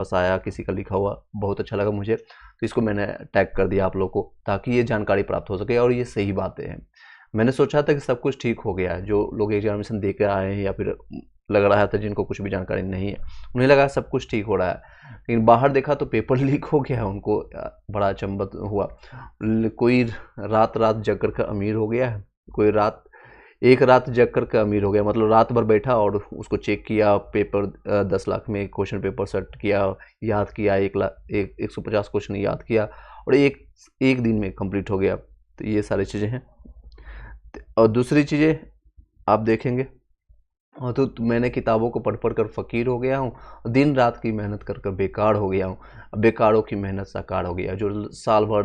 पास आया किसी का लिखा हुआ, बहुत अच्छा लगा मुझे, तो इसको मैंने टैग कर दिया आप लोग को ताकि ये जानकारी प्राप्त हो सके और ये सही बातें हैं। मैंने सोचा था कि सब कुछ ठीक हो गया है, जो लोग एग्जामिनेशन दे के आए हैं या फिर लग रहा था जिनको कुछ भी जानकारी नहीं है, उन्हें लगा सब कुछ ठीक हो रहा है, लेकिन बाहर देखा तो पेपर लीक हो गया। उनको बड़ा अचंभत हुआ। कोई रात रात जग कर के अमीर हो गया है, कोई एक रात जग कर के अमीर हो गया, मतलब रात भर बैठा और उसको चेक किया, पेपर 10 लाख में क्वेश्चन पेपर सेट किया, याद किया, 150 क्वेश्चन याद किया और एक दिन में कंप्लीट हो गया। तो ये सारी चीज़ें हैं। और दूसरी चीज़ें आप देखेंगे, हाँ, तो मैंने किताबों को पढ़ पढ़ कर फ़कीर हो गया हूँ, दिन रात की मेहनत कर कर बेकार हो गया हूँ। बेकारों की मेहनत साकार हो गया। जो साल भर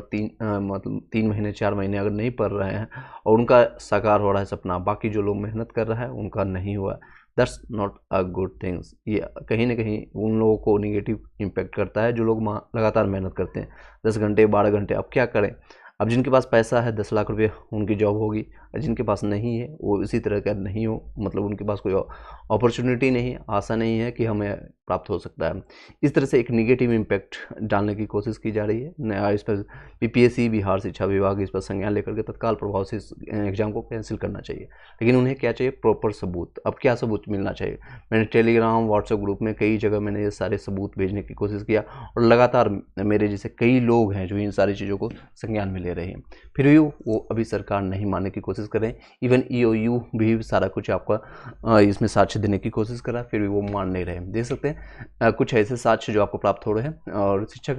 मतलब 3 महीने 4 महीने अगर नहीं पढ़ रहे हैं और उनका साकार हो रहा है सपना, बाकी जो लोग मेहनत कर रहा है उनका नहीं हुआ। That's not a good things. ये कहीं ना कहीं उन लोगों को निगेटिव इम्पेक्ट करता है जो लोग लगातार मेहनत करते हैं 10 घंटे 12 घंटे। अब क्या करें? अब जिनके पास पैसा है 10 लाख रुपये उनकी जॉब होगी, और जिनके पास नहीं है वो इसी तरह का नहीं हो, मतलब उनके पास कोई अपॉर्चुनिटी नहीं है, आशा नहीं है कि हमें प्राप्त हो सकता है। इस तरह से एक निगेटिव इम्पैक्ट डालने की कोशिश की जा रही है। नया इस पर बीपीएससी बिहार शिक्षा विभाग इस पर संज्ञान लेकर के तत्काल प्रभाव से इस एग्जाम को कैंसिल करना चाहिए। लेकिन उन्हें क्या चाहिए? प्रॉपर सबूत। अब क्या सबूत मिलना चाहिए? मैंने टेलीग्राम व्हाट्सएप ग्रुप में कई जगह मैंने ये सारे सबूत भेजने की कोशिश किया और लगातार मेरे जैसे कई लोग हैं जो इन सारी चीज़ों को संज्ञान में ले रहे हैं, फिर भी वो अभी सरकार नहीं मानने की कोशिश कर रहे हैं। इवन ईओयू भी सारा कुछ आपका इसमें साक्ष्य देने की कोशिश कर रहा है, फिर भी वो मान नहीं रहे हैं। देख सकते हैं कुछ ऐसे साक्ष्य जो आपको प्राप्त हो रहे हैं। और शिक्षक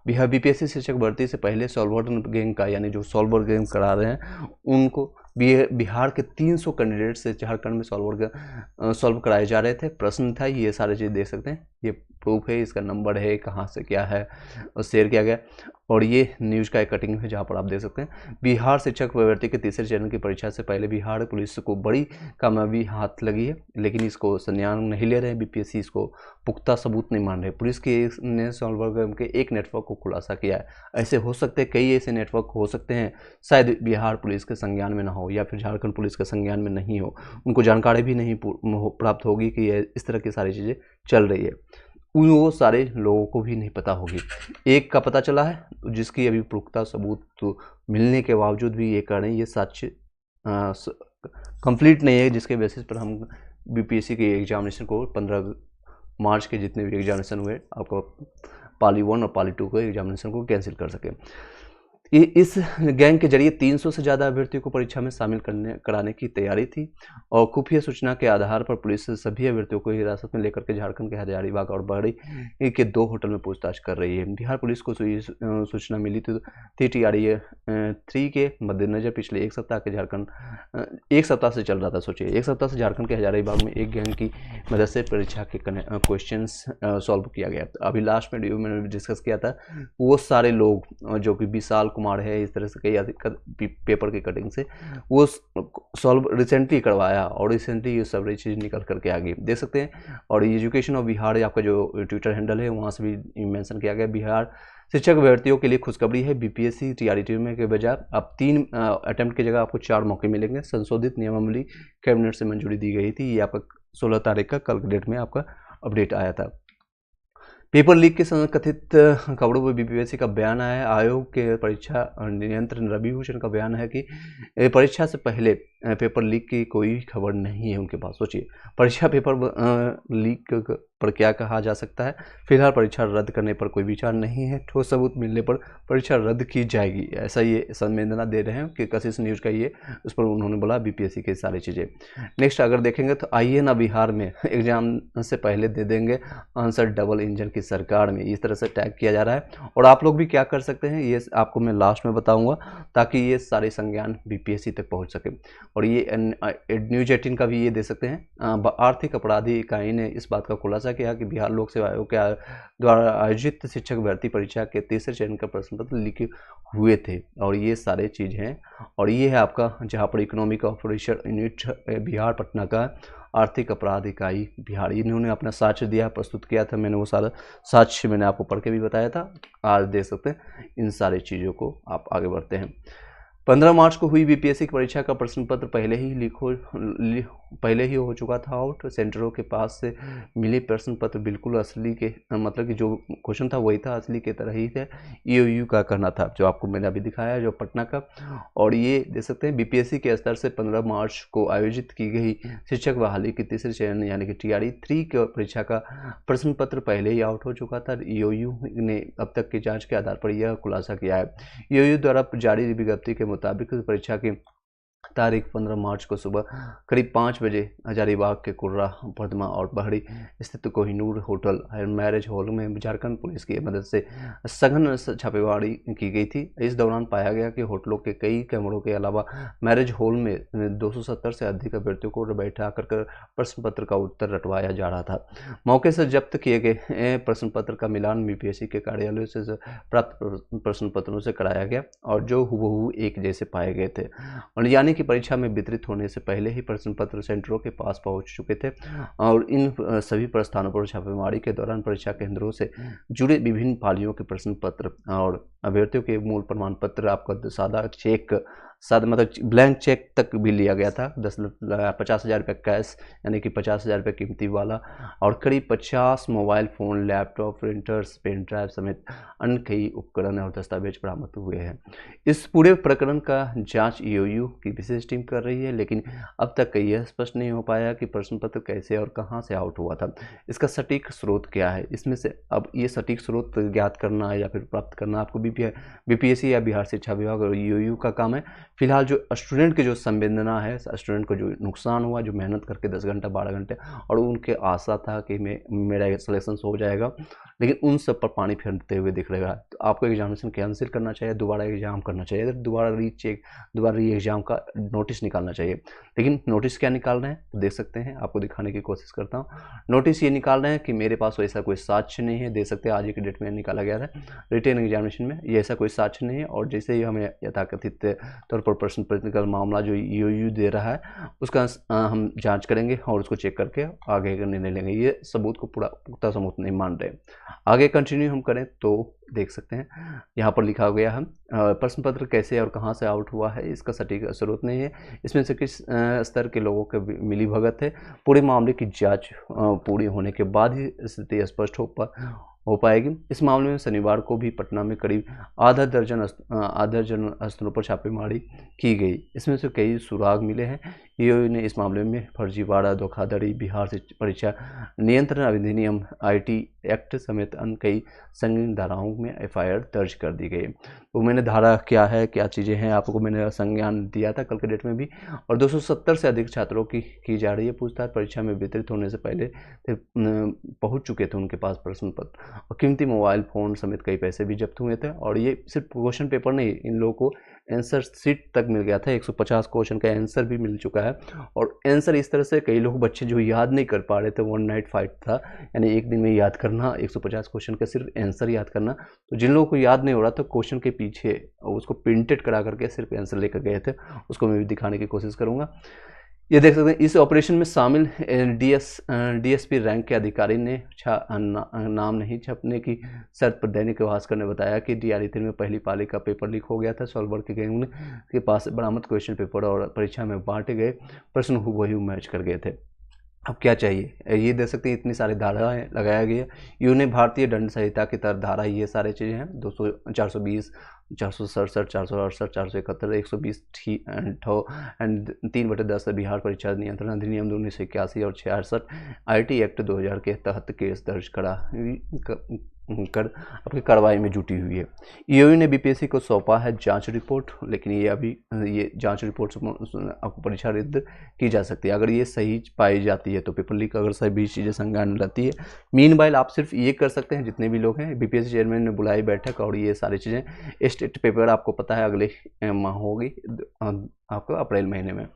बिहार बीपीएससी शिक्षक भर्ती से पहले सॉल्वर गैंग का, यानी जो सॉल्वर गैंग करा रहे हैं उनको बिहार के 300 कैंडिडेट से झारखंड में सॉल्व कराए जा रहे थे। प्रश्न था, ये सारी चीज़ देख सकते हैं, ये प्रूफ है, इसका नंबर है, कहाँ से क्या है और शेयर किया गया। और ये न्यूज़ का एक कटिंग है जहाँ पर आप देख सकते हैं बिहार शिक्षक भर्ती के तीसरे चरण की परीक्षा से पहले बिहार पुलिस को बड़ी कामयाबी हाथ लगी है, लेकिन इसको संज्ञान नहीं ले रहे हैं। बीपीएससी इसको पुख्ता सबूत नहीं मान रहे। पुलिस के ने सॉल्वर के एक नेटवर्क को खुलासा किया है। ऐसे हो सकते हैं, कई ऐसे नेटवर्क हो सकते हैं शायद बिहार पुलिस के संज्ञान में ना हो या फिर झारखंड पुलिस के संज्ञान में नहीं हो, उनको जानकारी भी नहीं प्राप्त होगी कि इस तरह की सारी चीज़ें चल रही है। वो सारे लोगों को भी नहीं पता होगी। एक का पता चला है जिसकी अभी पुख्ता सबूत तो मिलने के बावजूद भी ये कह रहे हैं ये साक्ष्य कंप्लीट नहीं है, जिसके बेसिस पर हम बीपीएससी के एग्जामिनेशन को 15 मार्च के जितने भी एग्जामिनेशन हुए आपको पाली 1 और पाली 2 को एग्जामिनेशन को कैंसिल कर सके। इस गैंग के जरिए 300 से ज़्यादा अभ्यर्थियों को परीक्षा में शामिल कराने की तैयारी थी और खुफिया सूचना के आधार पर पुलिस सभी अभ्यर्थियों को हिरासत में लेकर के झारखंड के हजारीबाग और बरही के 2 होटल में पूछताछ कर रही है। बिहार पुलिस को सूचना मिली थी TRE 3 के मद्देनजर पिछले एक सप्ताह से चल रहा था। सोचिए, एक सप्ताह से झारखंड के हजारीबाग में एक गैंग की मदद से परीक्षा के क्वेश्चन सॉल्व किया गया। अभी लास्ट में मैंने डिस्कस किया था, वो सारे लोग जो कि विशाल कुमार है, इस तरह से कई पेपर की कटिंग से वो सॉल्व रिसेंटली करवाया और रिसेंटली ये सब चीज़ निकल करके आ गई, देख सकते हैं। और एजुकेशन ऑफ बिहार आपका जो ट्विटर हैंडल है वहाँ से भी मेंशन किया गया। बिहार शिक्षक अभ्यर्थियों के लिए खुशखबरी है, बीपीएससी TRE में के बजाय अब 3 अटेम्प्ट की जगह आपको 4 मौके मिलेंगे। संशोधित नियमावली कैबिनेट से मंजूरी दी गई थी। ये आपका 16 तारीख का कल डेट में आपका अपडेट आया था। पेपर लीक के कथित खबरों पर बीपीएससी का बयान आया है। आयोग के परीक्षा नियंत्रण रवि भूषण का बयान है कि परीक्षा से पहले पेपर लीक की कोई खबर नहीं है उनके पास। सोचिए, परीक्षा पेपर लीक पर क्या कहा जा सकता है? फिलहाल परीक्षा रद्द करने पर कोई विचार नहीं है, ठोस सबूत मिलने पर परीक्षा रद्द की जाएगी, ऐसा ये संवेदना दे रहे हैं कि कशिश न्यूज़ का ये उस पर उन्होंने बोला बीपीएससी की सारी चीज़ें। नेक्स्ट अगर देखेंगे तो आइए ना बिहार में एग्जाम से पहले दे देंगे आंसर डबल इंजन की सरकार में, इस तरह से टैग किया जा रहा है। और आप लोग भी क्या कर सकते हैं ये आपको मैं लास्ट में बताऊंगा ताकि ये सारे संज्ञान बीपीएससी तक पहुंच सके। और ये न्यूज 18 का भी ये दे सकते हैं। आर्थिक अपराधी इकाई ने इस बात का खुलासा किया कि बिहार लोक सेवा आयोग के द्वारा आयोजित शिक्षक भर्ती परीक्षा के तीसरे चरण का प्रश्न पत्र लिखे हुए थे। और ये सारे चीज़ हैं। और ये है आपका जहाँ पर economic operation unit Bihar Patna का आर्थिक अपराध इकाई बिहार, इन्होंने अपना साक्ष्य दिया, प्रस्तुत किया था। मैंने वो सारा साक्ष्य मैंने आपको पढ़ के भी बताया था। आज देख सकते हैं इन सारी चीज़ों को। आप आगे बढ़ते हैं। 15 मार्च को हुई बीपीएससी की परीक्षा का प्रश्न पत्र पहले ही लीक पहले ही हो चुका था आउट। सेंटरों के पास से मिले प्रश्न पत्र बिल्कुल असली के मतलब कि जो क्वेश्चन था वही था, असली के तरह ही थे। ईओयू का करना था जो आपको मैंने अभी दिखाया जो पटना का। और ये देख सकते हैं बीपीएससी के स्तर से 15 मार्च को आयोजित की गई शिक्षक बहाली की तीसरे चरण यानी कि टीआरई 3 की परीक्षा का प्रश्न पत्र पहले ही आउट हो चुका था। ईओयू ने अब तक की जांच के आधार पर यह खुलासा किया है। ईओयू द्वारा जारी विज्ञप्ति के मुताबिक परीक्षा की तारीख 15 मार्च को सुबह करीब 5 बजे हजारीबाग के कुर्रा पदमा और बहरी स्थित Kohinoor hotel and marriage hall में झारखंड पुलिस की मदद से सघन छापेमारी की गई थी। इस दौरान पाया गया कि होटलों के कई कैमरों के अलावा मैरिज हॉल में 270 से अधिक अभ्यर्थियों को बैठा कर प्रश्न पत्र का उत्तर रटवाया जा रहा था। मौके से जब्त किए गए प्रश्न पत्र का मिलान बीपीएससी के कार्यालय से प्राप्त प्रश्न पत्रों से कराया गया और जो हूबहू एक जैसे पाए गए थे और यानी कि परीक्षा में वितरित होने से पहले ही प्रश्न पत्र सेंटरों के पास पहुंच चुके थे। और इन सभी प्रस्थानों पर छापेमारी के दौरान परीक्षा केंद्रों से जुड़े विभिन्न पालियों के प्रश्न पत्र और अभ्यर्थियों के मूल प्रमाण पत्र, आपका सादा मतलब ब्लैंक चेक तक भी लिया गया था। 50,000 रुपये कैश यानी कि 50,000 रुपये कीमती वाला और करीब 50 mobile phone, laptop, printers, pen drive समेत अन्य कई उपकरण और दस्तावेज बरामद हुए हैं। इस पूरे प्रकरण का जांच ईओयू की विशेष टीम कर रही है, लेकिन अब तक यह स्पष्ट नहीं हो पाया कि प्रश्न पत्र कैसे और कहां से आउट हुआ था। इसका सटीक स्रोत क्या है, इसमें से अब ये सटीक स्रोत ज्ञात करना या फिर प्राप्त करना आपको बीपीएससी या बिहार शिक्षा विभाग और ईओयू का काम है। फिलहाल जो स्टूडेंट की जो संवेदना है, स्टूडेंट को जो नुकसान हुआ, जो मेहनत करके 10 घंटा 12 घंटे और उनके आशा था कि मेरा सिलेक्शन हो जाएगा, लेकिन उन सब पर पानी फेरते हुए दिख रहा है। तो आपको एग्जामिनेशन कैंसिल करना चाहिए, दोबारा एग्जाम करना चाहिए, दोबारा री एग्जाम का नोटिस निकालना चाहिए। लेकिन नोटिस क्या निकाल रहे हैं तो देख सकते हैं, आपको दिखाने की कोशिश करता हूँ। नोटिस ये निकाल रहे हैं कि मेरे पास ऐसा कोई साक्ष्य नहीं है। देख सकते हैं आज की डेट में निकाला गया था रिटेन एग्जामिनेशन में, ये ऐसा कोई साक्ष्य नहीं है। और जैसे ही हमें यथाकथित तौर पर प्रश्न पत्र का मामला जो ईओयू दे रहा है उसका हम जांच करेंगे और उसको चेक करके आगे का निर्णय लेंगे। ये सबूत को पूरा पुख्ता सबूत नहीं मान रहे। आगे कंटिन्यू हम करें तो देख सकते हैं यहाँ पर लिखा गया है प्रश्न पत्र कैसे और कहाँ से आउट हुआ है, इसका सटीक स्रोत नहीं है। इसमें से किस स्तर के लोगों के मिली भगत है। पूरे मामले की जांच पूरी होने के बाद ही स्थिति स्पष्ट हो पाएगी। इस मामले में शनिवार को भी पटना में करीब आधा दर्जन स्थलों पर छापेमारी की गई। इसमें से कई सुराग मिले हैं। ईओयू ने इस मामले में फर्जीवाड़ा, धोखाधड़ी, बिहार से परीक्षा नियंत्रण अधिनियम आईटी एक्ट समेत अन्य कई संगीन धाराओं में एफआईआर दर्ज कर दी गई। तो मैंने धारा क्या है, क्या चीज़ें हैं, आपको मैंने संज्ञान दिया था कल के डेट में भी। और 270 से अधिक छात्रों की जा रही है पूछताछ। परीक्षा में वितरित होने से पहले पहुंच चुके थे उनके पास प्रश्न पत्र और कीमती मोबाइल फ़ोन समेत कई पैसे भी जब्त हुए थे। और ये सिर्फ क्वेश्चन पेपर नहीं, इन लोगों को आंसर शीट तक मिल गया था। 150 क्वेश्चन का आंसर भी मिल चुका है। और आंसर इस तरह से कई लोग बच्चे जो याद नहीं कर पा रहे थे, वन नाइट फाइट था, यानी एक दिन में याद करना 150 क्वेश्चन का सिर्फ आंसर याद करना। तो जिन लोगों को याद नहीं हो रहा था क्वेश्चन के पीछे उसको प्रिंटेड करा करके सिर्फ आंसर लेकर गए थे, उसको मैं भी दिखाने की कोशिश करूँगा। ये देख सकते हैं इस ऑपरेशन में शामिल डीएसपी रैंक के अधिकारी ने नाम नहीं छपने की शर्त पर दैनिक भास्कर ने बताया कि डीआरई 3 में पहली पाली का पेपर लीक हो गया था। सॉल्वर के गैंग के पास बरामद क्वेश्चन पेपर और परीक्षा में बांटे गए प्रश्न हूबहू मैच कर गए थे। अब क्या चाहिए, ये देख सकते हैं इतनी सारी धाराएं लगाया गया। यूँ ने भारतीय दंड संहिता की तरह धारा ये सारी चीज़ें हैं 420, 467, 468, 471, 120 एंड 3/10 बिहार परीक्षा नियंत्रण अधिनियम 1981 और 66 आईटी एक्ट 2000 के तहत केस दर्ज कर अपनी कार्रवाई में जुटी हुई है। ईओयू ने बीपीएससी को सौंपा है जांच रिपोर्ट, लेकिन ये जांच रिपोर्ट आपको परीक्षा रद्द की जा सकती है। अगर ये सही पाई जाती है तो पेपर लीक, अगर सभी चीज़ें संज्ञान रहती है। मीनवाइल आप सिर्फ ये कर सकते हैं, जितने भी लोग हैं, बीपीएससी चेयरमैन ने बुलाई बैठक और ये सारी चीज़ें। स्टेट पेपर आपको पता है अगले माह होगी, आपको अप्रैल महीने में।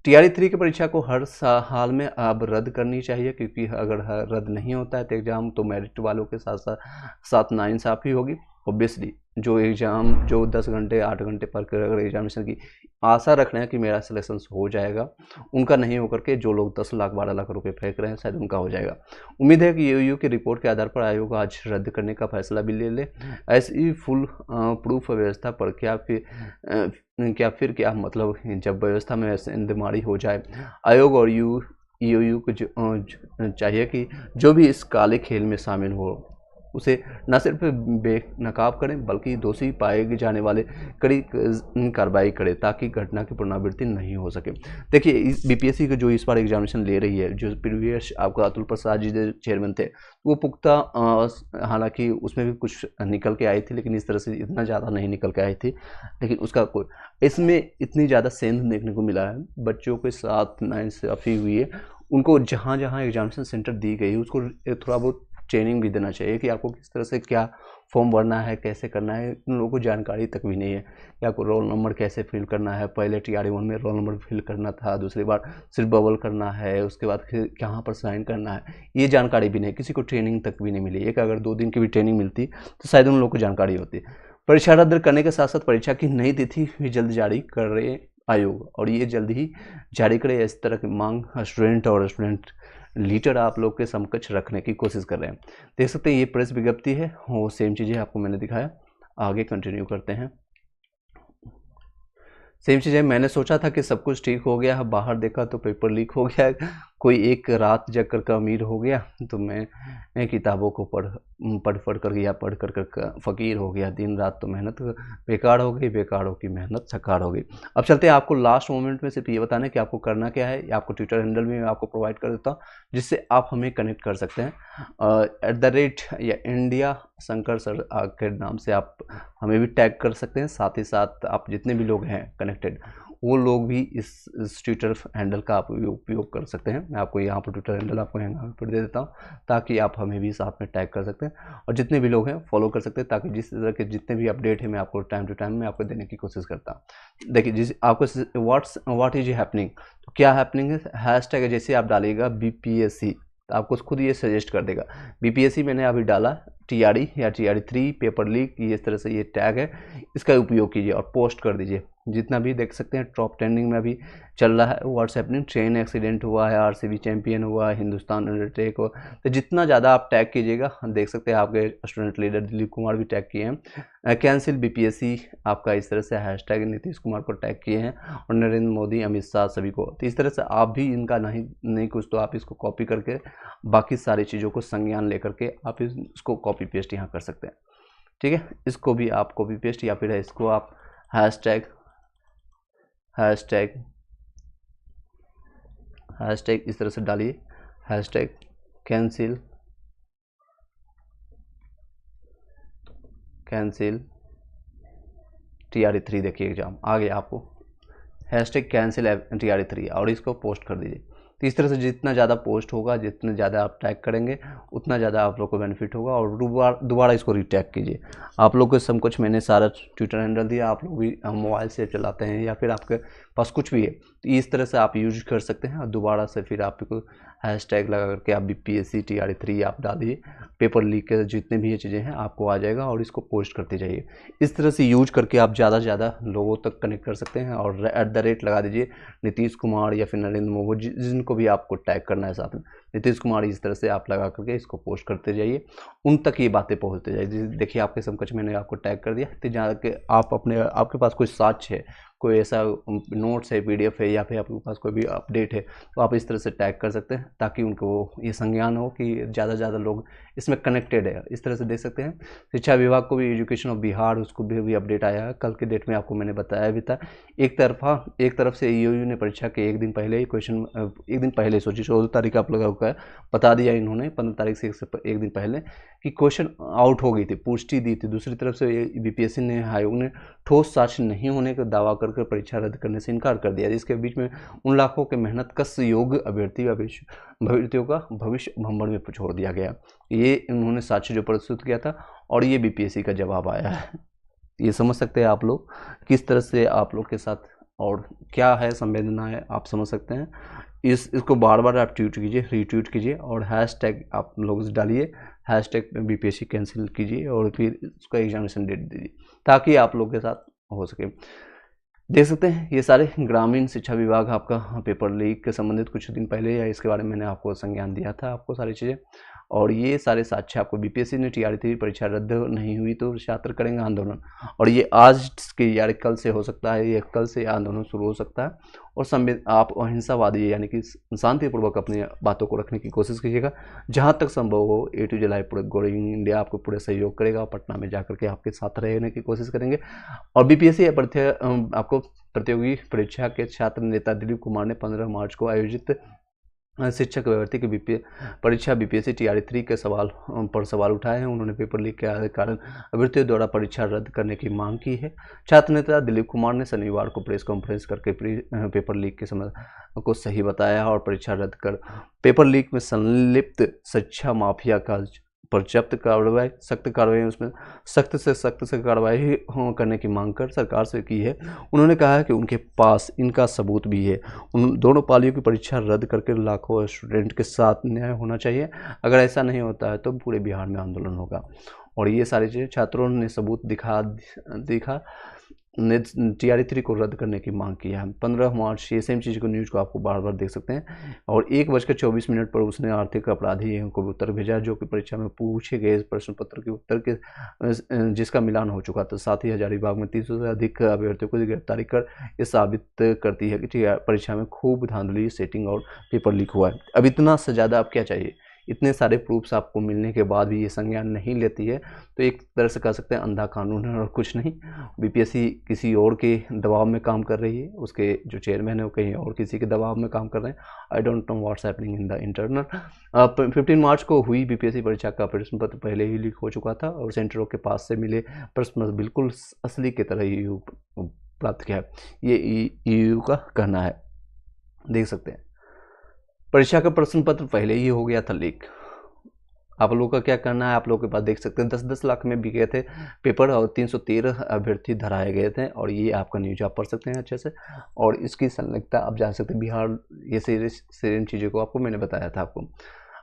टीआरई 3 की परीक्षा को हर हाल में अब रद्द करनी चाहिए, क्योंकि अगर रद्द नहीं होता है तो एग्ज़ाम तो मेरिट वालों के साथ नाइंसाफ़ी होगी। ऑब्वियसली जो एग्ज़ाम जो 10 घंटे 8 घंटे पढ़ कर अगर एग्जामिनेशन की आशा रख रहे हैं कि मेरा सिलेक्शन हो जाएगा, उनका नहीं होकर के जो लोग 10 लाख 12 लाख रुपए फेंक रहे हैं शायद उनका हो जाएगा। उम्मीद है कि यूयू की रिपोर्ट के आधार पर आयोग आज रद्द करने का फैसला भी ले ले। ऐसी फुल प्रूफ व्यवस्था पर क्या फिर क्या मतलब जब व्यवस्था में ऐसे इंदमारी हो जाए, आयोग और यूयू को चाहिए कि जो भी इस काले खेल में शामिल हो उसे न सिर्फ बेनकाब करें बल्कि दोषी पाए जाने वाले कड़ी कार्रवाई करें ताकि घटना की पुनरावृत्ति नहीं हो सके। देखिए इस बीपीएससी का जो इस बार एग्जामिनेशन ले रही है, जो प्रीवियस आपका अतुल प्रसाद जी जो चेयरमैन थे वो पुख्ता, हालांकि उसमें भी कुछ निकल के आई थी लेकिन इस तरह से इतना ज़्यादा नहीं निकल के आई थी, लेकिन उसका कोई इसमें इतनी ज़्यादा सेंध देखने को मिला है। बच्चों के साथ नाइंसाफ़ी हुई है, उनको जहाँ जहाँ एग्जामिनेशन सेंटर दी गई उसको थोड़ा बहुत ट्रेनिंग भी देना चाहिए कि आपको किस तरह से क्या फॉर्म भरना है, कैसे करना है। उन लोगों को जानकारी तक भी नहीं है कि आपको रोल नंबर कैसे फिल करना है। पहले TRE-1 में रोल नंबर फिल करना था, दूसरी बार सिर्फ बबल करना है, उसके बाद फिर कहाँ पर साइन करना है, ये जानकारी भी नहीं, किसी को ट्रेनिंग तक भी नहीं मिली। एक अगर 2 दिन की भी ट्रेनिंग मिलती तो शायद उन लोगों को जानकारी होती। परीक्षा रद्द करने के साथ साथ परीक्षा की नई तिथि भी जल्द जारी कर रहे आयोग, और ये जल्द ही जारी करे इस तरह की मांग स्टूडेंट और स्टूडेंट लीडर आप लोग के समकक्ष रखने की कोशिश कर रहे हैं। देख सकते हैं ये प्रेस विज्ञप्ति है, वो सेम चीज़ें आपको मैंने दिखाया। आगे कंटिन्यू करते हैं। सेम चीज़ है, मैंने सोचा था कि सब कुछ ठीक हो गया, बाहर देखा तो पेपर लीक हो गया, कोई एक रात जग कर का अमीर हो गया। तो मैं किताबों को पढ़ कर या पढ़ कर फ़कीर हो गया। दिन रात तो मेहनत बेकार हो गई, बेकार की मेहनत सकार हो गई। अब चलते हैं आपको लास्ट मोमेंट में सिर्फ ये बताना है कि आपको करना क्या है। या आपको ट्विटर हैंडल में आपको प्रोवाइड कर देता हूँ जिससे आप हमें कनेक्ट कर सकते हैं। @ या इंडिया शंकर सर के नाम से आप हमें भी टैग कर सकते हैं। साथ ही साथ आप जितने भी लोग हैं कनेक्टेड वो लोग भी इस ट्विटर हैंडल का आप उपयोग कर सकते हैं। मैं आपको यहाँ पर ट्विटर हैंडल आपको यहाँ पर दे देता हूँ ताकि आप हमें भी साथ में टैग कर सकते हैं और जितने भी लोग हैं फॉलो कर सकते हैं, ताकि जिस तरह के जितने भी अपडेट है मैं आपको टाइम टू टाइम में आपको देने की कोशिश करता हूँ। देखिए जिस आपको व्हाट इज हैपनिंग, तो क्या हैपनिंग है, हैशटैग जैसे आप डालिएगा BPSC तो आपको खुद ये सजेस्ट कर देगा। BPSC मैंने अभी डाला, TRE या TRE-3 पेपर लीक, ये इस तरह से ये टैग है, इसका उपयोग कीजिए और पोस्ट कर दीजिए। जितना भी देख सकते हैं टॉप ट्रेंडिंग में अभी चल रहा है व्हाट्सएप में, ट्रेन एक्सीडेंट हुआ है, RCB चैंपियन हुआ है, हिंदुस्तान अंडरटेक हुआ, तो जितना ज़्यादा आप टैग कीजिएगा, देख सकते हैं आपके स्टूडेंट लीडर दिलीप कुमार भी टैग किए हैं। कैंसिल BPSC आपका इस तरह से हैशटैग नीतीश कुमार को टैग किए हैं और नरेंद्र मोदी, अमित शाह सभी को। तो इस तरह से आप भी इनका नहीं कुछ तो आप इसको कॉपी करके बाकी सारी चीज़ों को संज्ञान लेकर के आप इसको कॉपी पेस्ट यहाँ कर सकते हैं। ठीक है, इसको भी आप कॉपी पेस्ट या फिर इसको आप हैशटैग इस तरह से डालिए, हैशटैग कैंसिल TRE-3। देखिए एग्जाम आ गया आपको, हैशटैग कैंसिल TRE-3 और इसको पोस्ट कर दीजिए। तो इस तरह से जितना ज़्यादा पोस्ट होगा, जितने ज़्यादा आप टैग करेंगे उतना ज़्यादा आप लोग को बेनिफिट होगा। और दोबारा इसको रीटैग कीजिए। आप लोग को सब कुछ मैंने सारा ट्विटर हैंडल दिया, आप लोग भी मोबाइल से चलाते हैं या फिर आपके पास कुछ भी है तो इस तरह से आप यूज कर सकते हैं। और दोबारा से फिर आपको हैशटैग लगा करके आप BPSC TRE-3 आप डालिए, पेपर लीक के जितने भी ये चीज़ें हैं आपको आ जाएगा और इसको पोस्ट करते जाइए। इस तरह से यूज करके आप ज़्यादा से ज़्यादा लोगों तक कनेक्ट कर सकते हैं। और @ लगा दीजिए नीतीश कुमार या फिर नरेंद्र मोदी, जिनको भी आपको टैग करना है साथ में नीतीश कुमार, इस तरह से आप लगा करके इसको पोस्ट करते जाइए, उन तक ये बातें पहुँचते जाइए। देखिए आपके समकक्ष मैंने आपको टैग कर दिया, तो जहाँ के आप आपके पास कोई साक्ष्य है, कोई ऐसा नोट्स है, PDF है या फिर आपके पास कोई भी अपडेट है तो आप इस तरह से टैग कर सकते हैं ताकि उनको ये संज्ञान हो कि ज़्यादा से ज़्यादा लोग इसमें कनेक्टेड है। इस तरह से देख सकते हैं शिक्षा विभाग को भी, एजुकेशन ऑफ बिहार उसको भी अपडेट आया है। कल के डेट में आपको मैंने बताया भी था। एक तरफ से यूयू ने परीक्षा के एक दिन पहले ही एक दिन पहले सोचिए 14 तारीख आप लोगों का बता दिया इन्होंने, 15 तारीख से एक दिन पहले कि क्वेश्चन आउट हो गई थी, पुष्टि दी थी। दूसरी तरफ से BPSC ने, आयोग ने ठोस साक्ष्य नहीं होने का दावा करके परीक्षा रद्द करने से इनकार कर दिया, जिसके बीच में उन लाखों के मेहनत कश योग्य अभ्यर्थियों का भविष्य भंवर में छोड़ दिया गया। ये इन्होंने साक्ष्य जो प्रस्तुत किया था और ये BPSC का जवाब आया है। ये समझ सकते हैं आप लोग किस तरह से आप लोग के साथ और क्या है संवेदना है, आप समझ सकते हैं। इसको बार बार आप ट्वीट कीजिए, रीट्वीट कीजिए और हैशटैग आप लोग डालिए, हैशटैग बीपीएससी कैंसिल कीजिए और फिर उसका एग्जामिनेशन डेट दीजिए ताकि आप लोग के साथ हो सके। देख सकते हैं ये सारे ग्रामीण शिक्षा विभाग आपका पेपर लीक के संबंधित कुछ दिन पहले या इसके बारे में मैंने आपको संज्ञान दिया था आपको सारी चीज़ें, और ये सारे साक्ष्य आपको बीपीएससी ने TR3 परीक्षा रद्द नहीं हुई तो छात्र करेंगे आंदोलन, और ये आज के या कल से हो सकता है, ये कल से आंदोलन शुरू हो सकता है। और आप अहिंसावादी यानी कि शांतिपूर्वक अपनी बातों को रखने की कोशिश कीजिएगा, जहाँ तक संभव हो। A to Z लाइव पूरे गोइंग इंडिया आपको पूरे सहयोग करेगा, पटना में जाकर के आपके साथ रहने की कोशिश करेंगे। और बीपीएससी आपको प्रतियोगी परीक्षा के छात्र नेता दिलीप कुमार ने 15 मार्च को आयोजित शिक्षक भर्ती की परीक्षा बीपीएससी TR3 के सवाल उठाए हैं। उन्होंने पेपर लीक के कारण अभ्यर्थियों द्वारा परीक्षा रद्द करने की मांग की है। छात्र नेता दिलीप कुमार ने शनिवार को प्रेस कॉन्फ्रेंस करके पेपर लीक के समय को सही बताया और परीक्षा रद्द कर पेपर लीक में संलिप्त शिक्षा माफिया का पर सख्त कार्रवाई उसमें सख्त से कार्रवाई करने की मांग कर सरकार से की है। उन्होंने कहा है कि उनके पास इनका सबूत भी है। उन दोनों पालियों की परीक्षा रद्द करके लाखों स्टूडेंट के साथ न्याय होना चाहिए। अगर ऐसा नहीं होता है तो पूरे बिहार में आंदोलन होगा। और ये सारी चीज़ें छात्रों ने सबूत दिखा ने TR3 को रद्द करने की मांग की है। 15 मार्च ये सेम चीज़ को न्यूज़ को आपको बार बार देख सकते हैं। और 1:24 पर उसने आर्थिक अपराधी को उत्तर भेजा जो कि परीक्षा में पूछे गए प्रश्न पत्र के उत्तर के जिसका मिलान हो चुका था। साथ ही हजारीबाग में 300 से अधिक अभ्यर्थियों को गिरफ्तारी कर ये साबित करती है कि परीक्षा में खूब धांधली, सेटिंग और पेपर लीक हुआ है। अब इतना से ज़्यादा आप क्या चाहिए? इतने सारे प्रूफ्स आपको मिलने के बाद भी ये संज्ञान नहीं लेती है तो एक तरह से कह सकते हैं अंधा कानून है और कुछ नहीं। बीपीएससी किसी और के दबाव में काम कर रही है, उसके जो चेयरमैन है वो कहीं और किसी के दबाव में काम कर रहे हैं। आई don't know what's happening in the internal. 15 मार्च को हुई बीपीएससी परीक्षा का प्रश्न पत्र पहले ही लीक हो चुका था और सेंटरों के पास से मिले प्रश्न बिल्कुल असली की तरह ही प्राप्त किया है, ये EU का कहना है। देख सकते हैं परीक्षा का प्रश्न पत्र पहले ही हो गया था लीक। आप लोगों का क्या कहना है? आप लोगों के पास देख सकते हैं 10-10 लाख में बिके थे पेपर और 313 अभ्यर्थी धराए गए थे। और ये आपका न्यूज आप पढ़ सकते हैं अच्छे से और इसकी संलग्नता आप जान सकते हैं। बिहार ये सेम चीज़ों को आपको मैंने बताया था आपको।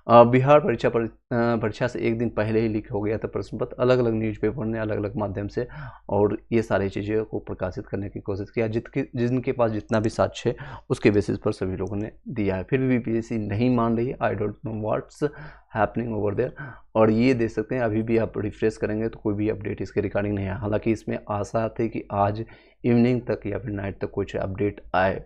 बिहार परीक्षा से एक दिन पहले ही लीक हो गया था प्रश्न पत्र, अलग अलग न्यूज़पेपर ने अलग अलग माध्यम से और ये सारी चीज़ों को प्रकाशित करने की कोशिश किया। जिनके पास जितना भी साक्ष्य है उसके बेसिस पर सभी लोगों ने दिया है, फिर भी बीपीएससी नहीं मान रही है। I don't know what's happening over there. और ये देख सकते हैं अभी भी आप रिफ्रेश करेंगे तो कोई भी अपडेट इसके रिगार्डिंग नहीं है। हालांकि इसमें आशा थी कि आज इवनिंग तक या फिर नाइट तक कुछ अपडेट आए,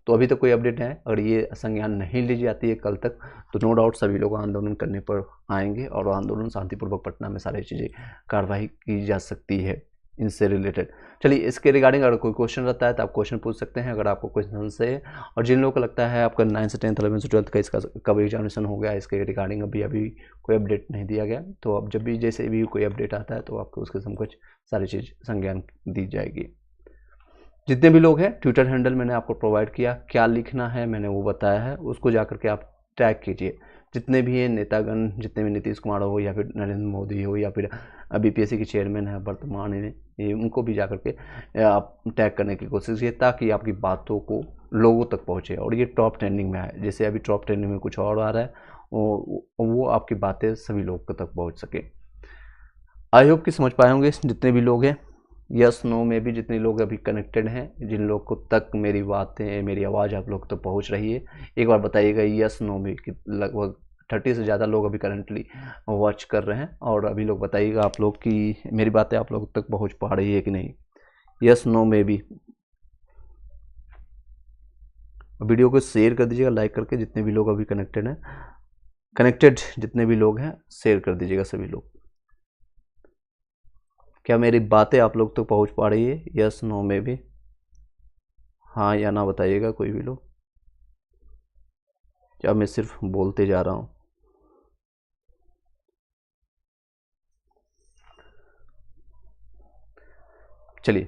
तो अभी तक कोई अपडेट है। अगर ये संज्ञान नहीं ली जाती है कल तक तो नो डाउट सभी लोग आंदोलन करने पर आएंगे और आंदोलन शांतिपूर्वक पटना में सारी चीज़ें कार्रवाई की जा सकती है इनसे रिलेटेड। चलिए इसके रिगार्डिंग अगर कोई क्वेश्चन रहता है तो आप क्वेश्चन पूछ सकते हैं अगर आपको क्वेश्चन से है। और जिन लोगों को लगता है आपका 9th से 10th 11th से 12th का इसका कब एग्जामिनेशन हो गया, इसके रिगार्डिंग अभी कोई अपडेट नहीं दिया गया, तो अब जब भी जैसे भी कोई अपडेट आता है तो आपको उसके समकक्ष सारी चीज़ संज्ञान दी जाएगी। जितने भी लोग हैं ट्विटर हैंडल मैंने आपको प्रोवाइड किया, क्या लिखना है मैंने वो बताया है, उसको जाकर के आप टैग कीजिए। जितने भी हैं नेतागण, जितने भी नीतीश कुमार हो या फिर नरेंद्र मोदी हो या फिर बीपीएससी के चेयरमैन है वर्तमान में, ये उनको भी जाकर के आप टैग करने की कोशिश कीजिए ताकि आपकी बातों को लोगों तक पहुँचे और ये टॉप ट्रेंडिंग में आए। जैसे अभी टॉप ट्रेंडिंग में कुछ और आ रहा है वो आपकी बातें सभी लोगों तक पहुँच सके। आई होप कि समझ पाए होंगे जितने भी लोग हैं। यस नो में भी जितने लोग अभी कनेक्टेड हैं, जिन लोग को तक मेरी बातें मेरी आवाज़ आप लोग तक पहुंच रही है, एक बार बताइएगा यस नो में कि लगभग 30 से ज़्यादा लोग अभी करंटली वॉच कर रहे हैं। और अभी लोग बताइएगा आप लोग कि मेरी बातें आप लोग तक पहुंच पा रही है कि नहीं। यस नो में भी वीडियो को शेयर कर दीजिएगा लाइक करके। जितने भी लोग अभी कनेक्टेड जितने भी लोग हैं शेयर कर दीजिएगा सभी लोग। क्या मेरी बातें आप लोग तक पहुंच पा रही है? यस नो में भी हाँ या ना बताइएगा कोई भी लोग, क्या मैं सिर्फ बोलते जा रहा हूं। चलिए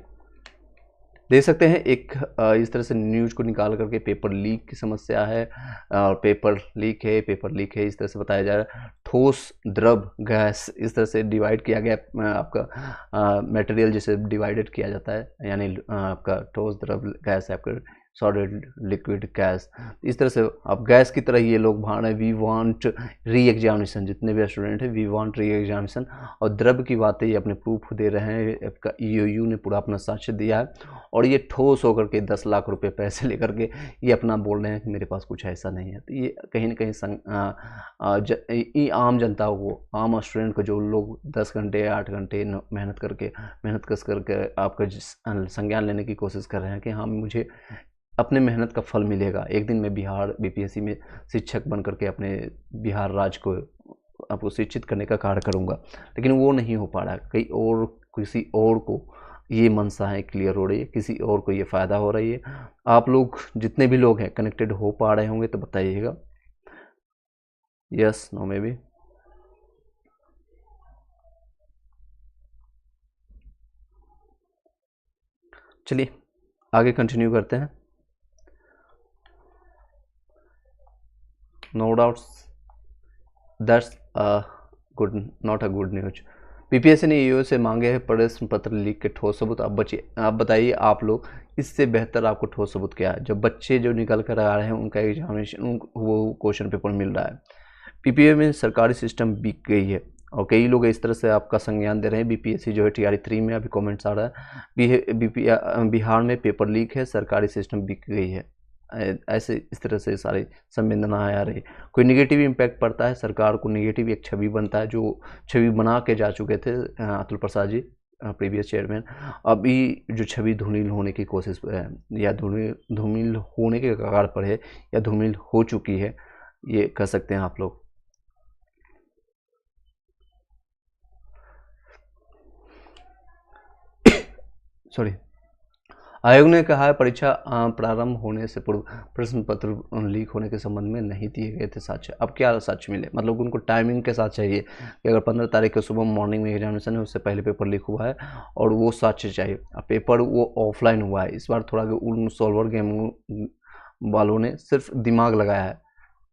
देख सकते हैं एक इस तरह से न्यूज को निकाल करके पेपर लीक की समस्या है और पेपर लीक है इस तरह से बताया जा रहा है। ठोस द्रव गैस इस तरह से डिवाइड किया गया आपका मटेरियल जिसे डिवाइडेड किया जाता है, यानी आपका ठोस द्रव गैस है आपका सॉलिड लिक्विड गैस, इस तरह से अब गैस की तरह ये लोग भाड़ है। वी वांट री एग्जामिनेशन, जितने भी स्टूडेंट हैं वी वांट री एग्जामिनेशन। और द्रव्य की बातें ये अपने प्रूफ दे रहे हैं, आपका ईओयू ने पूरा अपना साक्ष्य दिया है। और ये ठोस होकर के 10 लाख रुपए पैसे लेकर के ये अपना बोल रहे हैं कि मेरे पास कुछ ऐसा नहीं है। तो ये कहीं ना कहीं ये आम जनता को, आम स्टूडेंट को, जो लोग 10 घंटे 8 घंटे मेहनत करके आपका संज्ञान लेने की कोशिश कर रहे हैं कि हाँ मुझे अपने मेहनत का फल मिलेगा, एक दिन मैं बिहार बीपीएससी में शिक्षक बन करके अपने बिहार राज्य को आपको शिक्षित करने का कार्य करूँगा, लेकिन वो नहीं हो पा रहा है। कई और किसी और को ये मंशा है क्लियर हो रही है, किसी और को ये फ़ायदा हो रही है। आप लोग जितने भी लोग हैं कनेक्टेड हो पा रहे होंगे तो बताइएगा, यस नो में भी। चलिए आगे कंटिन्यू करते हैं। No doubts that's good not a good news. PPSC ने ईओ से मांगे हैं प्रश्न पत्र लीक के ठोस सबूत। आप बताइए आप लोग, इससे बेहतर आपको ठोस सबूत क्या है? जब बच्चे जो निकल कर आ रहे हैं उनका एग्जामिनेशन, वो क्वेश्चन पेपर मिल रहा है। पीपीएससी में सरकारी सिस्टम बिक गई है और कई लोग इस तरह से आपका संज्ञान दे रहे हैं। बीपीएससी जो है टीआरई 3 में अभी कमेंट्स आ रहा है, बिहार में पेपर लीक है, सरकारी सिस्टम बिक गई है, ऐसे इस तरह से सारी संवेदनाएं आ रही। कोई निगेटिव इम्पैक्ट पड़ता है, सरकार को निगेटिव एक छवि बनता है, जो छवि बना के जा चुके थे अतुल प्रसाद जी प्रीवियस चेयरमैन। अभी जो छवि धूमिल होने की कोशिश या धूमिल होने के कगार पर है या धूमिल हो चुकी है, ये कह सकते हैं आप लोग। सॉरी। आयोग ने कहा है परीक्षा प्रारंभ होने से पूर्व प्रश्न पत्र लीक होने के संबंध में नहीं दिए गए थे साक्ष्य। अब क्या साक्ष्य मिले? मतलब उनको टाइमिंग के साथ चाहिए कि अगर 15 तारीख को सुबह मॉर्निंग में एग्जामिनेशन है, उससे पहले पेपर लीक हुआ है और वो साक्ष्य चाहिए। अब पेपर वो ऑफलाइन हुआ है, इस बार थोड़ा उन सॉल्वर गेम वालों ने सिर्फ दिमाग लगाया है।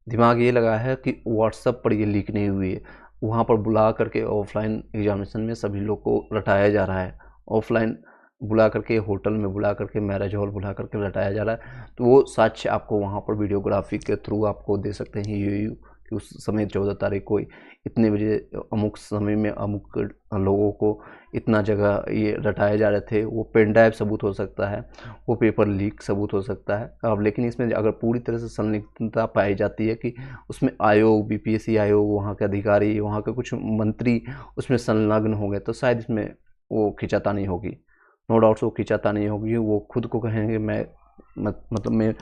दिमाग ये लगाया है कि व्हाट्सएप पर ये लीक नहीं हुई है, वहाँ पर बुला करके ऑफलाइन एग्जामिनेशन में सभी लोग को रटाया जा रहा है। ऑफलाइन बुला करके, होटल में बुला करके, मैरिज हॉल बुला करके रटाया जा रहा है। तो वो साक्ष्य आपको वहाँ पर वीडियोग्राफी के थ्रू आपको दे सकते हैं ईओयू कि उस समय 14 तारीख को इतने बजे अमुक समय में अमुक लोगों को इतना जगह ये रटाए जा रहे थे। वो पेन ड्राइव सबूत हो सकता है, वो पेपर लीक सबूत हो सकता है। अब लेकिन इसमें अगर पूरी तरह से संलिप्तता पाई जाती है कि उसमें आयोग, बीपीएससी आयोग, वहाँ के अधिकारी, वहाँ के कुछ मंत्री उसमें संलग्न हो गए, तो शायद इसमें वो खिंचातानी होगी। नो डाउट्स वो खिंचातानी होगी। वो खुद को कहेंगे मैं मतलब मैं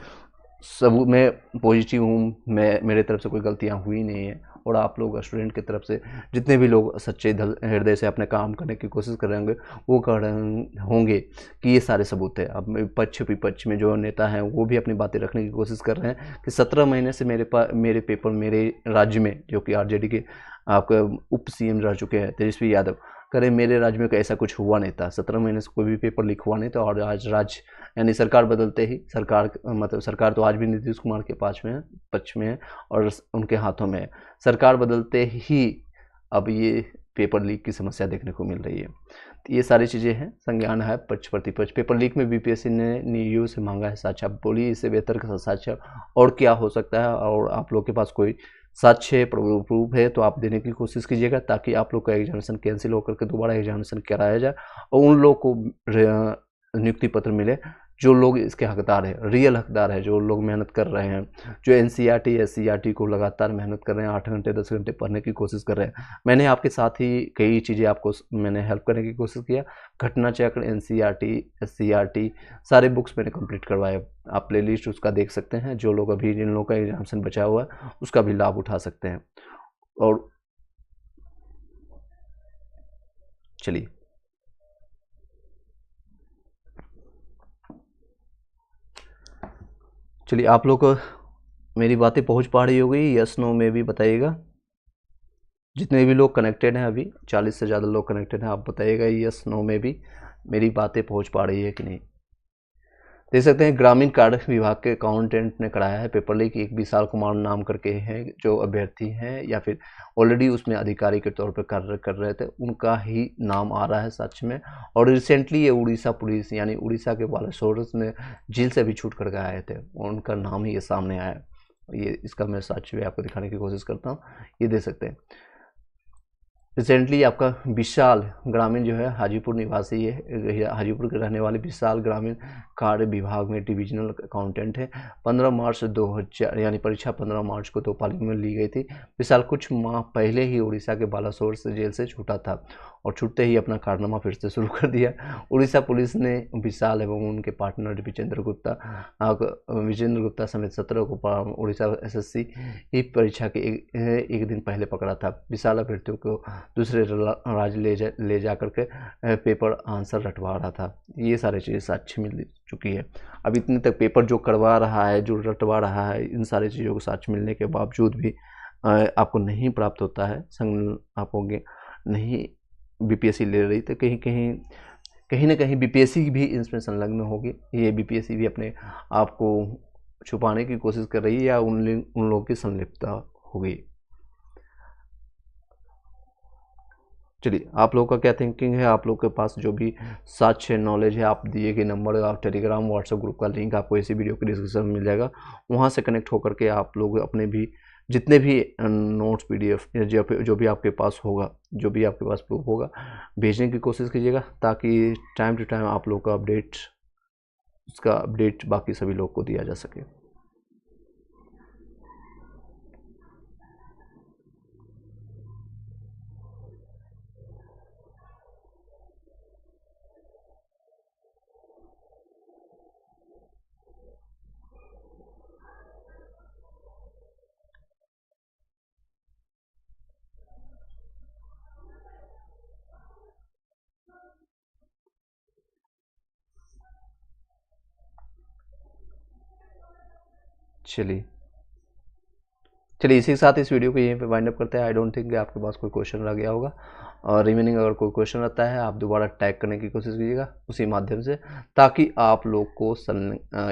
सबूत में पॉजिटिव हूँ, मैं मेरे तरफ से कोई गलतियाँ हुई नहीं है। और आप लोग स्टूडेंट की तरफ से जितने भी लोग सच्चे हृदय से अपने काम करने की कोशिश कर रहे होंगे, वो कह रहे होंगे कि ये सारे सबूत है। अब पक्ष विपक्ष में जो नेता हैं वो भी अपनी बातें रखने की कोशिश कर रहे हैं कि 17 महीने से मेरे पेपर मेरे राज्य में, जो कि आरजेडी के आपके उप सीएम रह चुके हैं तेजस्वी यादव, करें मेरे राज्य में ऐसा कुछ हुआ नहीं था। 17 महीने से कोई भी पेपर लीक हुआ नहीं था। और आज राज्य यानी सरकार बदलते ही, सरकार तो आज भी नीतीश कुमार के पक्ष में है और उनके हाथों में है। सरकार बदलते ही अब ये पेपर लीक की समस्या देखने को मिल रही है। तो ये सारी चीज़ें हैं, संज्ञान है पक्ष प्रतिपक्ष। पेपर लीक में बीपीएससी ने ईओयू से मांगा है साक्ष्य। बोलिए इससे बेहतर का साक्ष्य और क्या हो सकता है? और आप लोग के पास कोई साक्ष्य प्रूफ है तो आप देने की कोशिश कीजिएगा, ताकि आप लोग का एग्जामिनेशन कैंसिल होकर के दोबारा एग्जामिनेशन कराया जाए और उन लोग को नियुक्ति पत्र मिले जो लोग इसके हकदार है, रियल हकदार है, जो लोग मेहनत कर रहे हैं, जो एनसीईआरटी एससीईआरटी को लगातार मेहनत कर रहे हैं, 8 घंटे 10 घंटे पढ़ने की कोशिश कर रहे हैं। मैंने आपके साथ ही कई चीज़ें आपको मैंने हेल्प करने की कोशिश किया। घटना चक्र, एनसीईआरटी एससीईआरटी सारे बुक्स मैंने कंप्लीट करवाए। आप प्ले लिस्ट उसका देख सकते हैं। जो लोग अभी जिन लोगों का एग्जामिनेशन बचा हुआ है उसका भी लाभ उठा सकते हैं। और चलिए आप लोग को मेरी बातें पहुंच पा रही होगी, यस नो में भी बताइएगा। जितने भी लोग कनेक्टेड हैं, अभी 40 से ज़्यादा लोग कनेक्टेड हैं, आप बताइएगा यस नो में भी मेरी बातें पहुंच पा रही है कि नहीं। देख सकते हैं ग्रामीण कार्य विभाग के अकाउंटेंट ने कराया है पेपर लीक। एक विशाल कुमार नाम करके हैं जो अभ्यर्थी हैं या फिर ऑलरेडी उसमें अधिकारी के तौर पर कार्य कर रहे थे, उनका ही नाम आ रहा है सच में। और रिसेंटली ये उड़ीसा पुलिस यानी उड़ीसा के बालासोर में जेल से भी छूट करके आए थे, उनका नाम ही ये सामने आया। ये इसका मैं सच भी आपको दिखाने की कोशिश करता हूँ। ये देख सकते हैं रिसेंटली आपका विशाल ग्रामीण जो है हाजीपुर निवासी है, हाजीपुर के रहने वाले विशाल ग्रामीण कार्य विभाग में डिविजनल अकाउंटेंट है। 15 मार्च 2000 यानी परीक्षा 15 मार्च को तो पाली में ली गई थी। विशाल कुछ माह पहले ही उड़ीसा के बालासोर से जेल से छूटा था और छूटते ही अपना कारनामा फिर से शुरू कर दिया। उड़ीसा पुलिस ने विशाल एवं उनके पार्टनर विजेंद्र गुप्ता समेत 17 को उड़ीसा SSC परीक्षा के एक दिन पहले पकड़ा था। विशाल अभ्यर्थियों को दूसरे राज्य ले जा करके पेपर आंसर रटवा रहा था। ये सारी चीज़ें साक्ष्य मिल चुकी है। अब इतने तक पेपर जो करवा रहा है, जो रटवा रहा है, इन सारी चीज़ों को साक्ष्य मिलने के बावजूद भी आपको नहीं प्राप्त होता है, आपको नहीं BPSC ले रही, तो कहीं ना कहीं BPSC भी इसमें संलग्न होगी। ये BPSC भी अपने आप को छुपाने की कोशिश कर रही है या उन लोगों की संलिप्तता होगी। चलिए, आप लोगों का क्या थिंकिंग है? आप लोग के पास जो भी साक्ष्य नॉलेज है, आप दिए गए नंबर, आप टेलीग्राम व्हाट्सएप ग्रुप का लिंक आपको इसी वीडियो के डिस्क्रिप्शन में मिल जाएगा। वहाँ से कनेक्ट होकर के आप लोग अपने भी जितने भी नोट्स PDF या जो भी आपके पास होगा, जो भी आपके पास प्रूफ होगा, भेजने की कोशिश कीजिएगा, ताकि टाइम टू टाइम आप लोग का उसका अपडेट बाकी सभी लोग को दिया जा सके। चलिए इसी के साथ इस वीडियो को यहीं पे वाइंड अप करते हैं। आई डोंट थिंक आपके पास कोई क्वेश्चन रह गया होगा, और रिमेनिंग अगर कोई क्वेश्चन रहता है आप दोबारा टैग करने की कोशिश कीजिएगा उसी माध्यम से, ताकि आप लोग को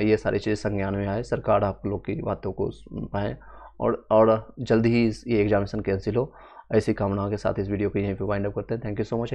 ये सारी चीज़ें संज्ञान में आए, सरकार आप लोग की बातों को सुन पाए और जल्द ही ये एग्जामिनेशन कैंसिल हो। ऐसी कामनाओं के साथ इस वीडियो को यहीं पे वाइंड अप करते हैं। Thank you so much.